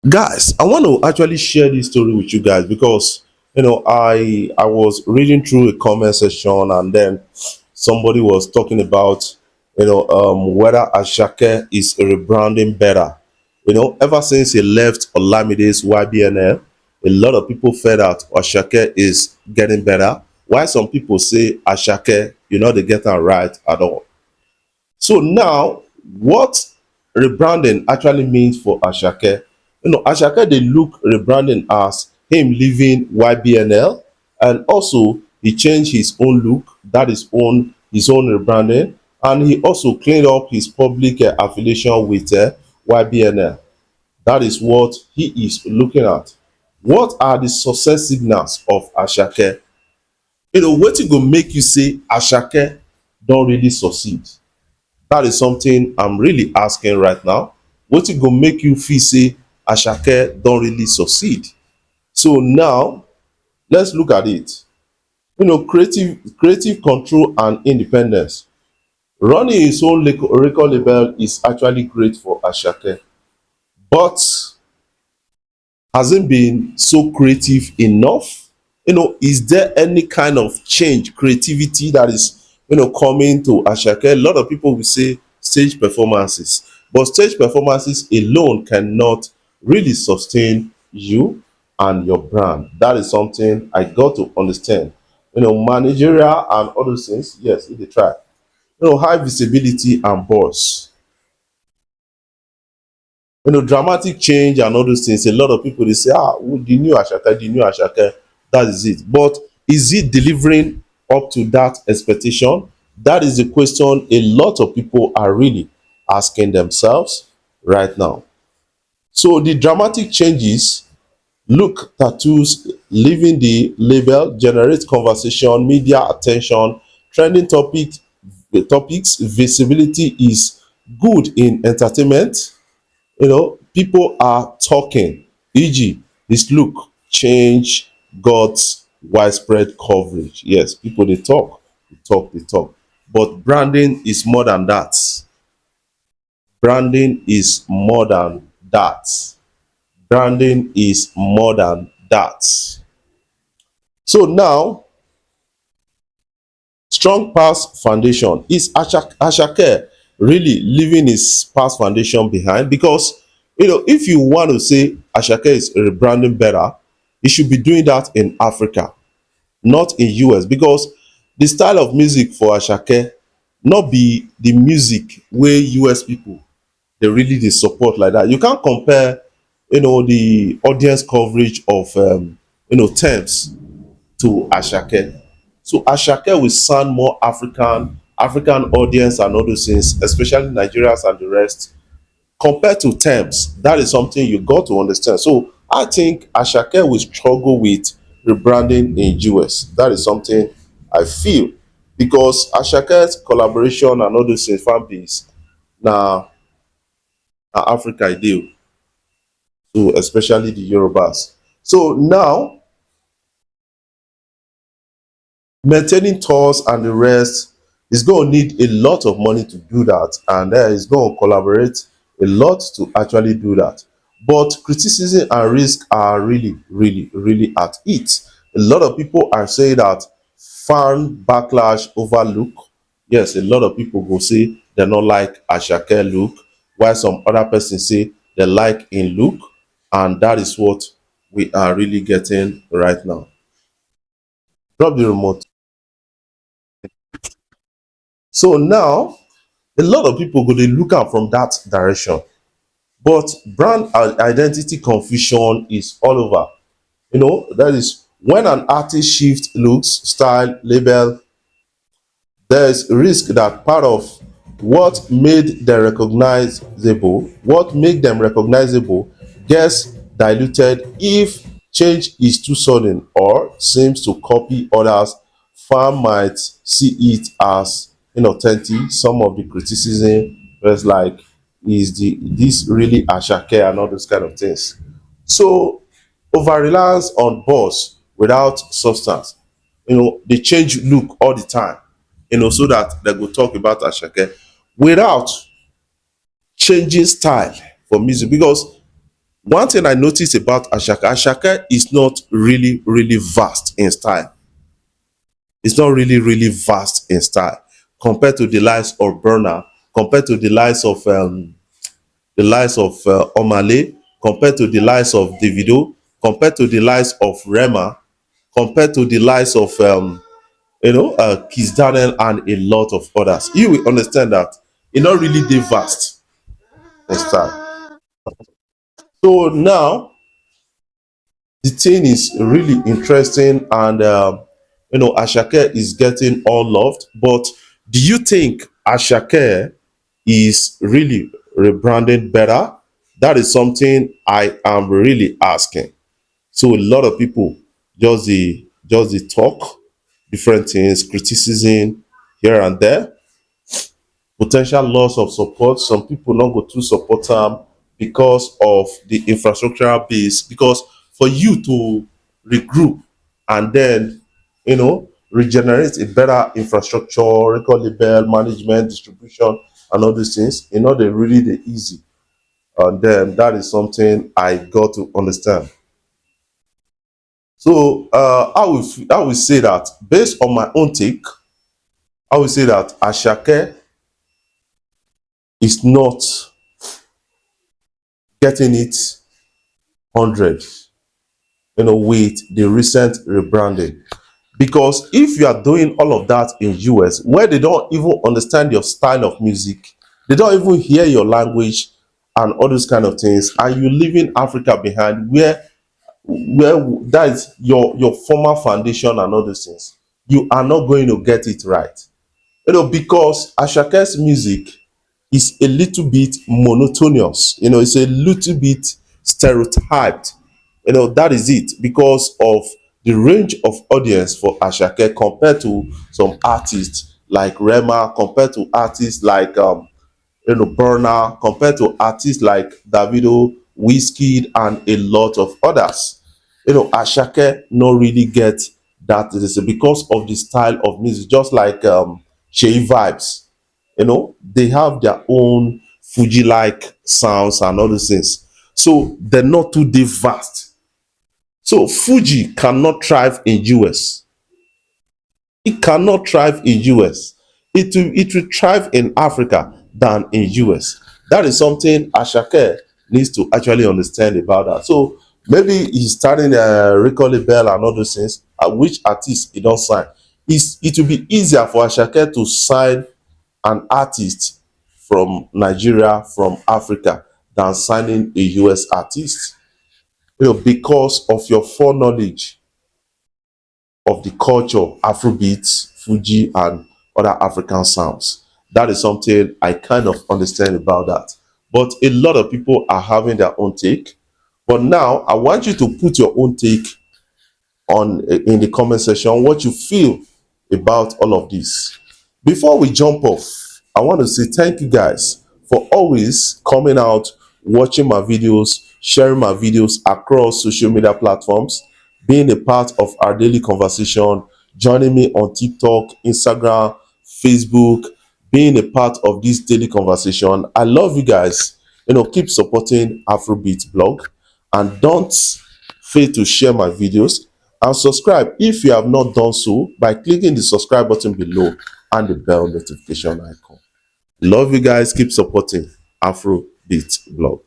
Guys, I want to actually share this story with you guys because I was reading through a comment section, and then somebody was talking about whether Asake is rebranding better. Ever since he left Olamide's YBNL, a lot of people felt that Asake is getting better, while some people say Asake, they get it right at all. So now, what rebranding actually means for Asake, Asake they look rebranding as him leaving YBNL, and also he changed his own look, that is own his own rebranding, and he also cleaned up his public affiliation with YBNL. That is what he is looking at. What are the success signals of Asake? Wetin go make you say Asake don really succeed? That is something I'm really asking right now. Wetin go make you feel say Asake don really succeed? So now let's look at it. Creative control and independence. Running his own record label is actually great for Asake, but has it been so creative enough? Is there any kind of change, creativity that is coming to Asake? A lot of people will say stage performances, but stage performances alone cannot really sustain you and your brand. That is something I got to understand. Managerial and all those things, yes, if they try. High visibility and buzz. Dramatic change and all those things, a lot of people they say, the new Asake, the new Asake, that is it. But is it delivering up to that expectation? That is the question a lot of people are really asking themselves right now. So the dramatic changes, look tattoos, leaving the label, generate conversation, media attention, trending topics, visibility is good in entertainment. People are talking, e.g., his look change got widespread coverage. Yes, people they talk, they talk, they talk. But branding is more than that. Branding is more than that. Branding is more than that. So now, strong past foundation. Is Asake really leaving his past foundation behind? Because if you want to say Asake is rebranding better, he should be doing that in Africa, not in US, because the style of music for Asake not be the music wey US people dey really dey support like that. You can't compare the audience coverage of Tems to Asake. So Asake will sound more African audience and all those things, especially Nigerians and the rest, compared to terms. That is something you got to understand. So I think Asake will struggle with rebranding in US. That is something I feel, because Asake's collaboration and all those things, fan base, na Africa e dey, so especially the Yorubas. So now, maintaining tours and the rest is going to need a lot of money to do that, and is going to collaborate a lot to actually do that. But criticism and risk are really really at it. A lot of people are saying that fan backlash over look. Yes, a lot of people go say they not like Asake look, while some other person say they like in look, and that is what we are really getting right now. Drop the remote. So now, a lot of people go dey look am from that direction, but brand identity confusion is all over. That is when an artist shift looks, style, label, there is risk that part of what make them recognizable gets diluted if change is too sudden or seems to copy others. Fan might see it as inauthentic. Some of the criticism was like, is this really Asake and all those kind of things. So over reliance on buzz without substance. They change look all the time, so that they go talk about Asake without changing style for music. Because One thing I noticed about Asake, Asake is not really vast in style. It's not really vast in style compared to the likes of Burner, compared to the likes of Omale, compared to the likes of Davido, compared to the likes of Rema, compared to the likes of Kiss Daniel and a lot of others. You will understand that it's not really the vast in style. So now the thing is really interesting, and Asake is getting all loved. But do you think Asake is really rebranded better? That is something I am really asking. So a lot of people just the talk different things, criticism here and there, potential loss of support. Some people not go to support them because of the infrastructural base. Because for you to regroup and then regenerate a better infrastructure, record label, management, distribution, and all these things, they really the easy. And then that is something I got to understand. So I will say that based on my own take, I will say that Ashake is not getting it 100, with the recent rebranding. Because if you are doing all of that in US, where they don't even understand your style of music, they don't even hear your language and all those kind of things, and you leaving Africa behind, where that is your former foundation and all those things, you are not going to get it right. Because Ashake's music is a little bit monotonous. It's a little bit stereotyped. That is it, because of the range of audience for Ashake compared to some artists like Rema, compared to artists like Burner, compared to artists like Davido, Wizkid, and a lot of others. Ashake no really get that. It is because of the style of music, just like Shea Vibes. They have their own Fuji like sounds and all those things. So they're not too deep vast. So Fuji cannot thrive in US. It cannot thrive in US. It will thrive in Africa than in US. That is something Ashake needs to actually understand about that. So maybe he's starting a record label and all those things. Which artist he don't sign? It will be easier for Ashake to sign an artist from Nigeria, from Africa, than signing a US artist. Because of your foreknowledge of the culture, Afrobeat, Fuji, and other African sounds. That is something I kind of understand about that. But a lot of people are having their own take. But now I want you to put your own take on in the comment section what you feel about all of this. Before we jump off, I want to say thank you guys for always coming out, watching my videos, sharing my videos across social media platforms, being a part of our daily conversation, joining me on TikTok, Instagram, Facebook, being a part of this daily conversation. I love you guys. Keep supporting Afrobeat blog, and don't fail to share my videos and subscribe if you have not done so by clicking the subscribe button below and the bell notification icon. Love you guys. Keep supporting Afrobeat blog.